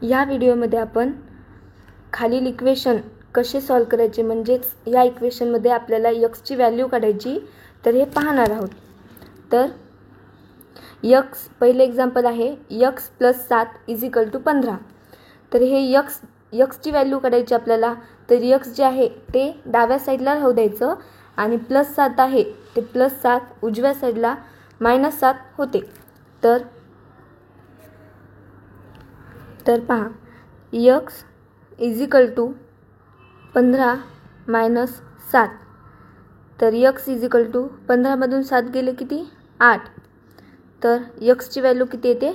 या व्हिडिओमध्ये आपण खालील इक्वेशन कसे सॉल्व करायचे म्हणजेच या इक्वेशनमध्ये आपल्याला x ची व्हॅल्यू काढायची तर हे पाहणार आहोत। तर x पहिले एक्झाम्पल आहे x + 7 = 15। तर हे x ची व्हॅल्यू काढायची आपल्याला। तर x जे आहे ते डाव्या साईडला राहू द्यायचं आणि +7 आहे ते +7 उजव्या साईडला -7 होते। तर पहा x = 15 - 7। तर x = 15 मधून 7 गेले किती 8। तर x ची व्हॅल्यू किती येते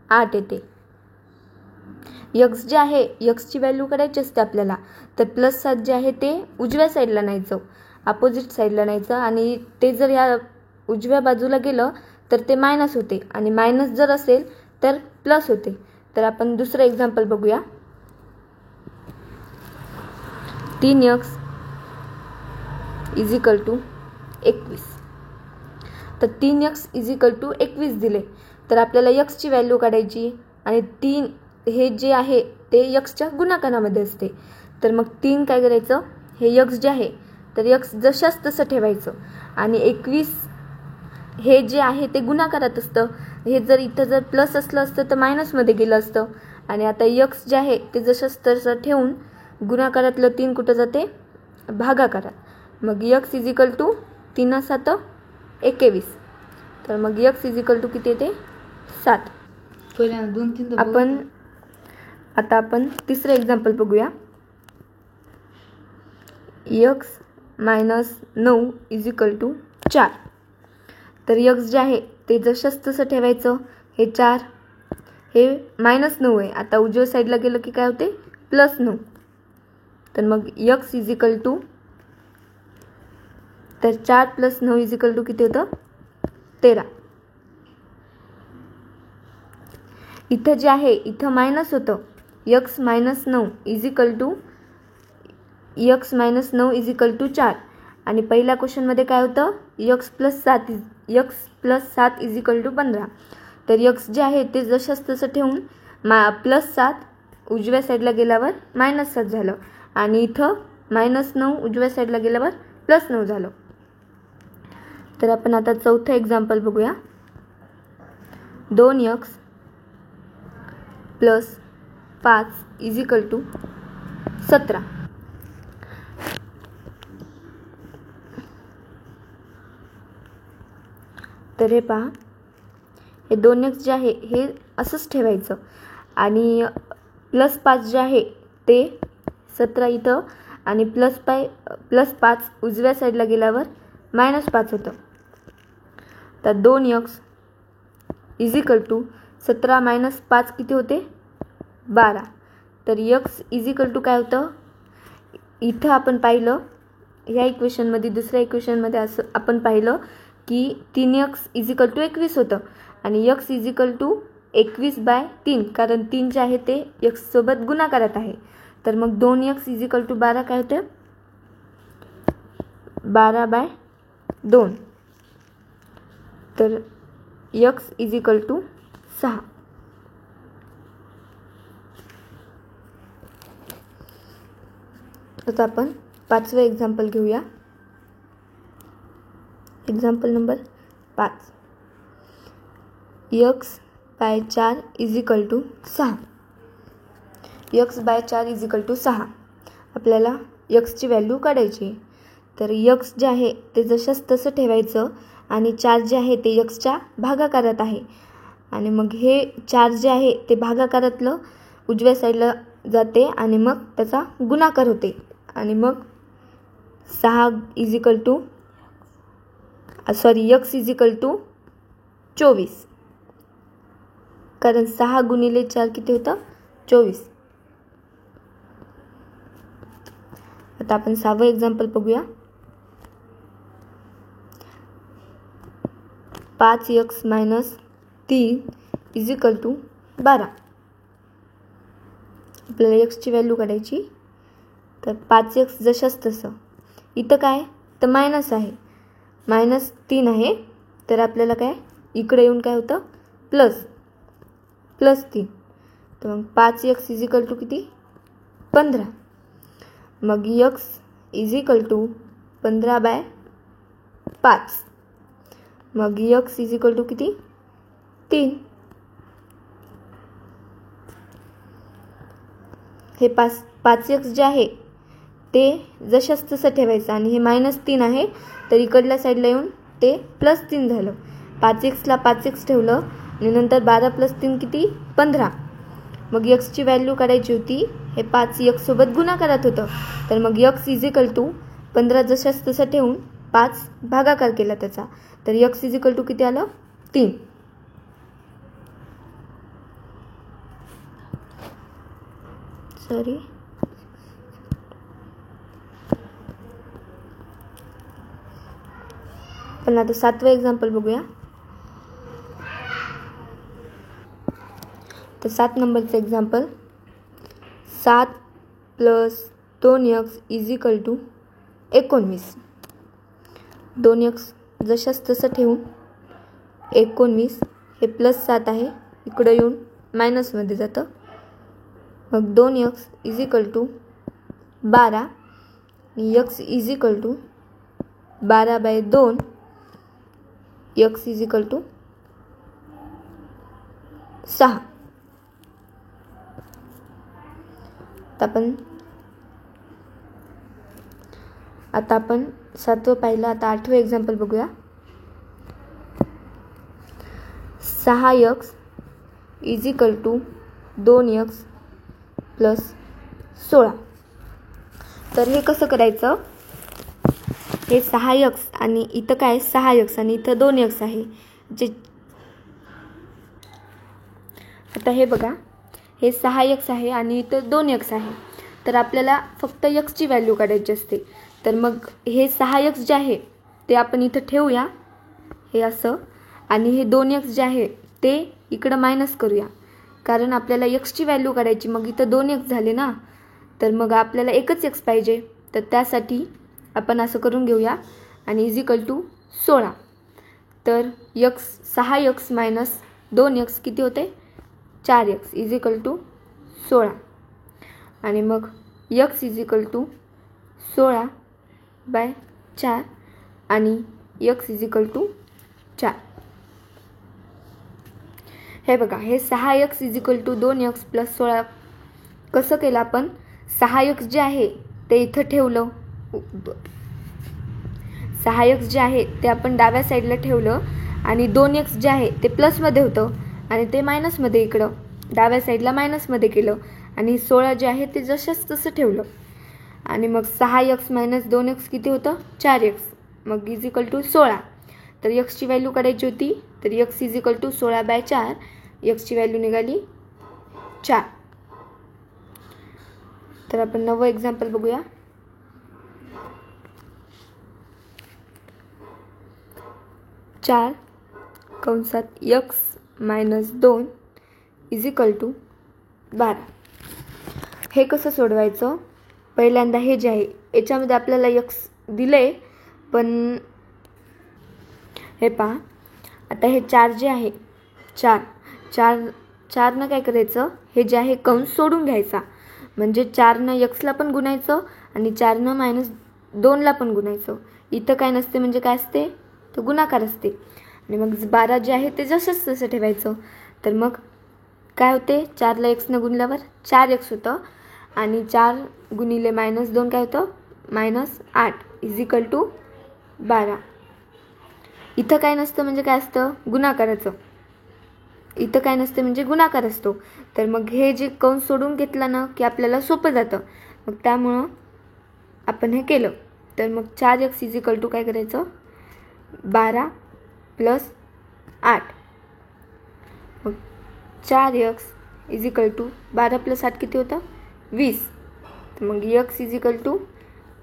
8 येते। x जे आहे x ची व्हॅल्यू काढायची असते आपल्याला। तर +7 जे आहे ते उजव्या साईडला न्यायचं, अपोजिट साईडला न्यायचं आणि ते जर या उजव्या बाजूला गेलं तर ते मायनस होते आणि मायनस जर असेल तर प्लस होते। तर आपण दुसरं एक्झाम्पल बघूया। 3x = 21। तर 3x = 21 दिले तर आपल्याला x ची व्हॅल्यू काढायची आणि 3 हे जे आहे ते x च्या गुणाकारामध्ये असते। तर मग 3 काय करायचं, हे x जे आहे तर x जशास तसं ठेवायचं आणि 21 हे जे आहे ते गुणाकारात असतं। हे जर इथं जर प्लस असलं असतं तर मायनसमध्ये गेलं असतं आणि आता x जे आहे ते जशास तसं ठेवून गुणाकारातलं 3 कुठं जाते भागाकारात। मग x = 3 × 7 = 21। तर मग x = किती येते 7। आपण तिसरं एक्झाम्पल बघूया। x - 9 = 4। तर x जे आहे ते जशास तसं ठेवायचं। हे 4 हे -9 आहे, आता उजव्या साईडला गेलं की काय होते +9। तर मग x = तर 4 + 9 = किती होतं 13। इथं जे आहे इथं मायनस होतं x - 9 = 4 आणि पहिल्या क्वेश्चनमध्ये काय होतं x + 7 = 15। तर x जे आहे ते जशास तसं ठेवून +7 उजव्या साईडला गेल्यावर -7 झालं आणि इथं -9 उजव्या साईडला गेल्यावर +9 झालं। तर आपण आता चौथं एक्झाम्पल बघूया। 2x + 5 = 17। तर हे पहा हे 2x जे आहे हे असंच ठेवायचं आणि +5 जे आहे ते 17 इथं आणि +5 उजव्या साईडला गेल्यावर -5 होतं। तर 2x = 17 - 5 किती होते 12। तर x = काय होतं इथं आपण पाहिलं ह्या इक्वेशनमध्ये दुसऱ्या इक्वेशनमध्ये असं आपण पाहिलं की 3x = 21 होतं आणि x = 21/3 कारण 3 जे आहे ते x सोबत गुणाकारात आहे। तर मग 2x = 12 काय होते 12/2। तर x = 6। आता आपण पाचवे एक्झाम्पल घेऊया। Example number 5 x/4 = 6। x/4 = 6 आपल्याला x ची व्हॅल्यू काढायची। तर x जे आहे ते जशास तसं ठेवायचं आणि 4 जे आहे ते x च्या भागाकारात आहे आणि मग हे 4 जे आहे ते भागाकारातलं उजव्या साईडला जाते आणि मग त्याचा गुणाकार होते आणि मग x = 24 कारण 6 × 4 किती होतं 24। आता आपण 6वं एक्झाम्पल बघूया। 5x - 3 = 12 आपल्याला x ची व्हॅल्यू काढायची। तर 5x जशास तसं इथं काय तर मायनस आहे -3 आहे तर आपल्याला काय इकडे येऊन काय होतं +3। तर मग 5x इज इक्वल टू किती 15. मग x इज इक्वल टू 15/5. मग x इज इक्वल टू किती 3. हे 5x जे आहे ते जशाच तसं ठेवायचं आणि हे -3 आहे तर इकडल्या साईडला येऊन ते +3 झालं. 5xला 5x ठेवलं आणि नंतर 12 + 3 किती 15. मग xची व्हॅल्यू काढायची होती. हे 5 x सोबत गुणाकारात होतं तर मग x इज इक्वल टू 15 जशाच तसं ठेवून 5 भागाकार केला त्याचा तर x इज इक्वल टू किती आलं 3. सॉरी पण आता 7वं एक्झाम्पल बघूया. तर 7 नंबरचं example 7 + 2x is equal to 19. 2x जशाच तसं ठेवून 19 हे +7 आहे इकडं येऊन मायनसमध्ये जातं. मग 2x इज इक्वल टू 12 आणि x is equal to 12/2. x is equal to 6. आता आपण 7वं पाहिलं. आता 8वं एक्झाम्पल बघूया. 6x is equal to 2x + 16. तर हे कसं करायचं. हे 6x आणि इथं काय 6x आणि इथं 2x आहे जे आता हे बघा हे 6x आहे आणि इथं 2x आहे तर आपल्याला फक्त xची व्हॅल्यू काढायची असते. तर मग हे 6x जे आहे ते आपण इथं ठेवूया हे असं आणि हे 2x जे आहे ते इकडं मायनस करूया कारण आपल्याला xची व्हॅल्यू काढायची. मग इथं 2x झाले ना तर मग आपल्याला एकच x पाहिजे तर त्यासाठी आपण असं करून घेऊया आणि इज इक्वल टू 16. तर 6x - 2x किती होते 4x इज इक्वल टू 16. आणि मग x इज इक्वल टू 16/4 आणि x इज इक्वल टू 4. हे बघा हे 6x is equal to 2x + 16 कसं केलं आपण. 6x जे आहे ते इथं ठेवलं. 6x जे आहे ते आपण डाव्या साईडला ठेवलं आणि 2x जे आहे ते प्लसमध्ये होतं आणि ते मायनसमध्ये इकडं डाव्या साईडला मायनसमध्ये केलं आणि 16 जे आहे ते जशाच तसं ठेवलं. आणि मग 6x - 2x किती होतं 4x. मग इज इक्वल टू 16. तर xची व्हॅल्यू काढायची होती तर x इज इक्वल टू 16/4. xची व्हॅल्यू निघाली 4. तर आपण 9वं एक्झाम्पल बघूया. 4 कंसात x - 2 इज इक्वल टू 12. हे कसं सोडवायचं. पहिल्यांदा हे जे आहे याच्यामध्ये आपल्याला x दिले पण हे पहा आता हे 4 जे आहे 4 काय करायचं हे जे आहे कंस सोडून घ्यायचा म्हणजे 4 xला पण गुणायचं आणि 4 - 2ला पण गुणायचं. इथं काय नसते म्हणजे काय असते तर गुणाकार असते. आणि मग 12 जे आहे ते जसंच तसं ठेवायचं. तर मग काय होते 4ला x न गुणल्यावर 4x होतं आणि 4 गुणिले -2 काय होतं -8 इज इक्वल टू 12. इथं काय नसतं म्हणजे काय असतं गुणाकाराचं. इथं काय नसते म्हणजे गुणाकार असतो. तर मग हे जे कंस सोडून घेतलं ना की आपल्याला सोपं जातं. मग त्यामुळं आपण हे केलं. तर मग 4x इज इक्वल टू काय करायचं 12 + 8. मग 4x इज इक्वल टू 12 + 8 किती होतं 20. तर मग x इज इक्वल टू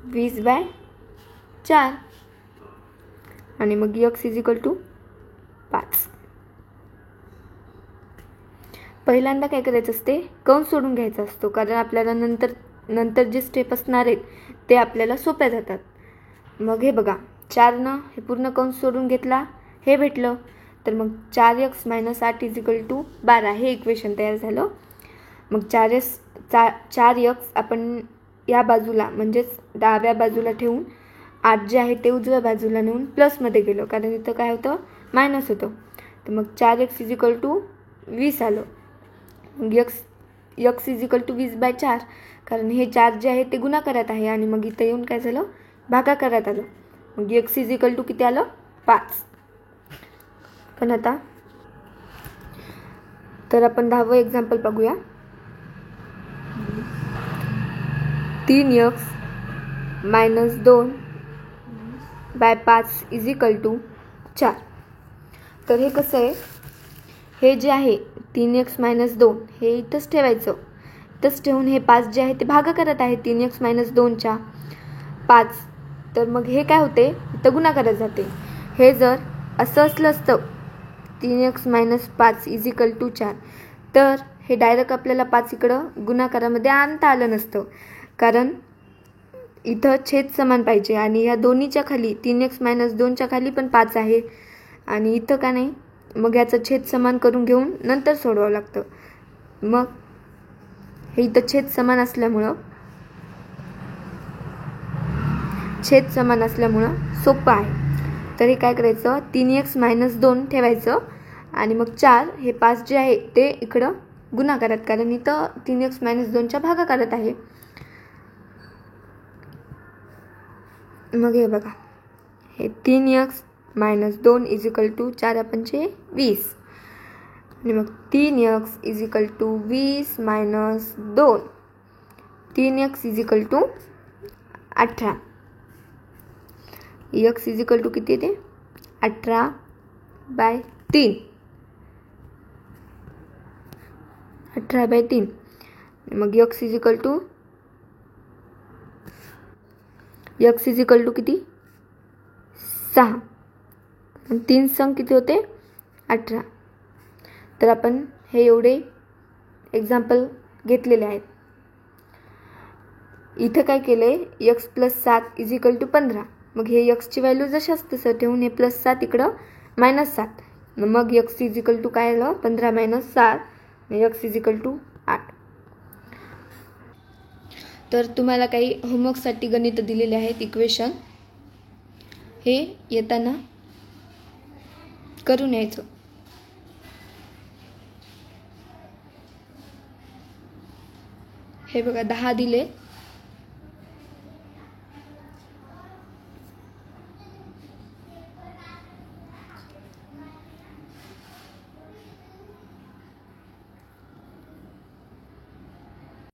20/4 आणि मग x इज इक्वल टू 5. पहिल्यांदा काय करायचं असते कंस सोडून घ्यायचा असतो कारण आपल्याला नंतर जे स्टेप असणार आहेत ते आपल्याला सोप्या जातात. मग हे बघा 4 हे पूर्ण कंस सोडून घेतला हे भेटलं. तर मग 4x - 8 इज इक्वल टू 12 हे इक्वेशन तयार झालं. मग 4x आपण या बाजूला म्हणजेच डाव्या बाजूला ठेवून 8 जे आहे ते उजव्या बाजूला नेऊन प्लसमध्ये गेलो, कारण इथं काय होतं मायनस होतं. तर मग 4x = 20 आलं. मग x = 20/4, कारण हे 4 जे आहे ते गुणाकारात आहे आणि मग इथं येऊन काय झालं भागाकारात आलं. मग x = किती आलं 5. पण आता तर आपण 10वं एक्झाम्पल बघूया. 3x - 2/5 = 4. तर हे कसं आहे, हे जे आहे 3x - 2 हे इथंच ठेवायचं. इथंच ठेवून हे 5 जे आहे ते भागाकारात आहे 3x - 2च्या 5. तर मग हे काय होते इथं गुणाकारात जाते. हे जर असं असलं असतं 3x - 5 = 4, तर हे डायरेक्ट आपल्याला 5 इकडं गुणाकारामध्ये आणता आलं नसतं, कारण इथं छेद समान पाहिजे आणि या दोन्हीच्या खाली 3x - 2च्या खाली पण 5 आहे आणि इथं का नाही. मग याचं छेद समान करून घेऊन नंतर सोडवावं लागतं. मग हे इथं छेद समान असल्यामुळं सोपं आहे. तर हे काय करायचं 3x - 2 ठेवायचं आणि मग 4 हे 5 जे आहे ते इकडं गुणाकारात, कारण इथं 3x - 2च्या भागाकारात आहे. मग हे बघा, हे 3x - 2 = 4 × 5 = 20 आणि मग 3x = 20 - 2. 3x = 18. x = किती येते 18/3. 18/3. मग x = किती 6 आणि 3 संग किती होते 18. तर आपण हे एवढे एक्झाम्पल घेतलेले आहेत. इथं काय केले x + 7 = 15. मग हे x ची व्हॅल्यू जशाच तसं ठेवून हे +7 इकडं -7. मग x = काय आलं 15 - 7 x = 8. तर तुम्हाला काही होमवर्कसाठी गणित दिलेले आहेत इक्वेशन, हे येताना करून यायचं. हे बघा 10 दिले.